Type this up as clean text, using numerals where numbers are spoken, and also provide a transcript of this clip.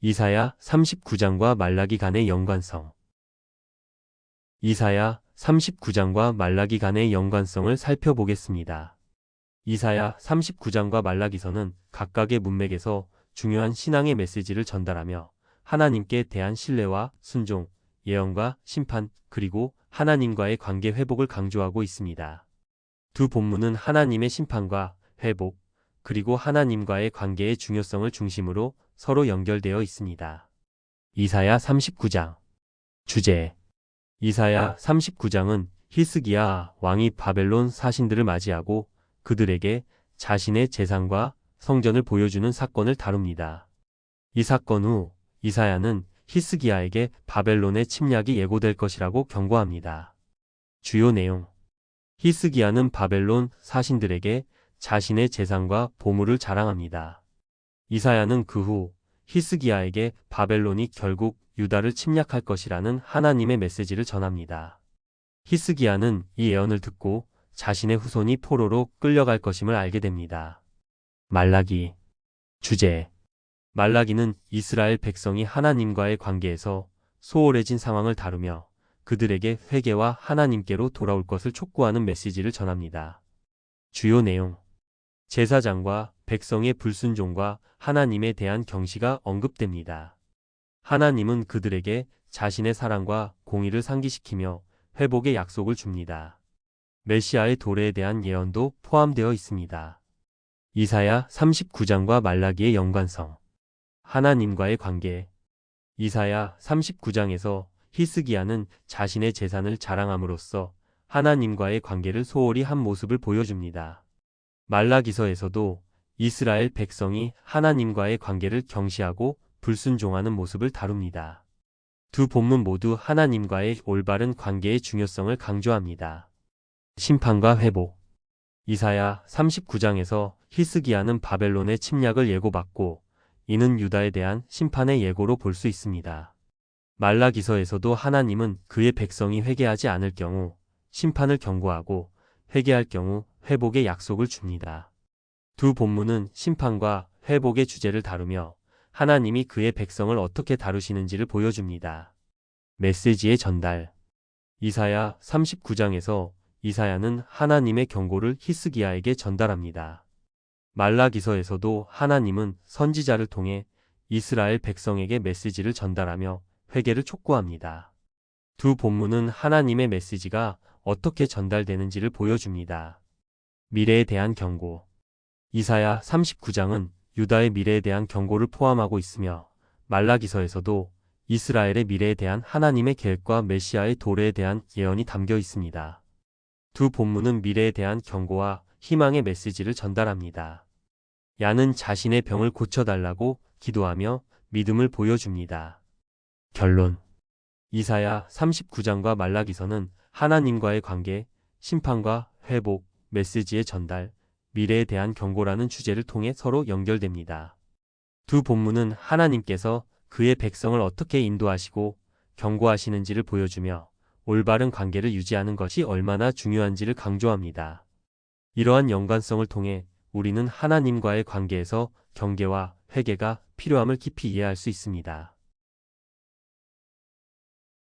이사야 39장과 말라기 간의 연관성. 이사야 39장과 말라기 간의 연관성을 살펴보겠습니다. 이사야 39장과 말라기서는 각각의 문맥에서 중요한 신앙의 메시지를 전달하며 하나님께 대한 신뢰와 순종, 예언과 심판, 그리고 하나님과의 관계 회복을 강조하고 있습니다. 두 본문은 하나님의 심판과 회복, 그리고 하나님과의 관계의 중요성을 중심으로 서로 연결되어 있습니다. 이사야 39장 주제. 이사야 39장은 히스기야 왕이 바벨론 사신들을 맞이하고 그들에게 자신의 재산과 성전을 보여주는 사건을 다룹니다. 이 사건 후 이사야는 히스기야에게 바벨론의 침략이 예고될 것이라고 경고합니다. 주요 내용. 히스기야는 바벨론 사신들에게 자신의 재산과 보물을 자랑합니다. 이사야는 그 후 히스기야에게 바벨론이 결국 유다를 침략할 것이라는 하나님의 메시지를 전합니다. 히스기야는 이 예언을 듣고 자신의 후손이 포로로 끌려갈 것임을 알게 됩니다. 말라기 주제. 말라기는 이스라엘 백성이 하나님과의 관계에서 소홀해진 상황을 다루며 그들에게 회개와 하나님께로 돌아올 것을 촉구하는 메시지를 전합니다. 주요 내용. 제사장과 백성의 불순종과 하나님에 대한 경시가 언급됩니다. 하나님은 그들에게 자신의 사랑과 공의를 상기시키며 회복의 약속을 줍니다. 메시아의 도래에 대한 예언도 포함되어 있습니다. 이사야 39장과 말라기의 연관성. 하나님과의 관계. 이사야 39장에서 히스기야는 자신의 재산을 자랑함으로써 하나님과의 관계를 소홀히 한 모습을 보여줍니다. 말라기서에서도 이스라엘 백성이 하나님과의 관계를 경시하고 불순종하는 모습을 다룹니다. 두 본문 모두 하나님과의 올바른 관계의 중요성을 강조합니다. 심판과 회복. 이사야 39장에서 히스기야는 바벨론의 침략을 예고받고 이는 유다에 대한 심판의 예고로 볼 수 있습니다. 말라기서에서도 하나님은 그의 백성이 회개하지 않을 경우 심판을 경고하고 회개할 경우 회복의 약속을 줍니다. 두 본문은 심판과 회복의 주제를 다루며 하나님이 그의 백성을 어떻게 다루시는지를 보여줍니다. 메시지의 전달. 이사야 39장에서 이사야는 하나님의 경고를 히스기야에게 전달합니다. 말라기서에서도 하나님은 선지자를 통해 이스라엘 백성에게 메시지를 전달하며 회개를 촉구합니다. 두 본문은 하나님의 메시지가 어떻게 전달되는지를 보여줍니다. 미래에 대한 경고. 이사야 39장은 유다의 미래에 대한 경고를 포함하고 있으며 말라기서에서도 이스라엘의 미래에 대한 하나님의 계획과 메시아의 도래에 대한 예언이 담겨 있습니다. 두 본문은 미래에 대한 경고와 희망의 메시지를 전달합니다. 야는 자신의 병을 고쳐달라고 기도하며 믿음을 보여줍니다. 결론. 이사야 39장과 말라기서는 하나님과의 관계, 심판과 회복, 메시지의 전달, 미래에 대한 경고라는 주제를 통해 서로 연결됩니다. 두 본문은 하나님께서 그의 백성을 어떻게 인도하시고 경고하시는지를 보여주며 올바른 관계를 유지하는 것이 얼마나 중요한지를 강조합니다. 이러한 연관성을 통해 우리는 하나님과의 관계에서 경계와 회개가 필요함을 깊이 이해할 수 있습니다.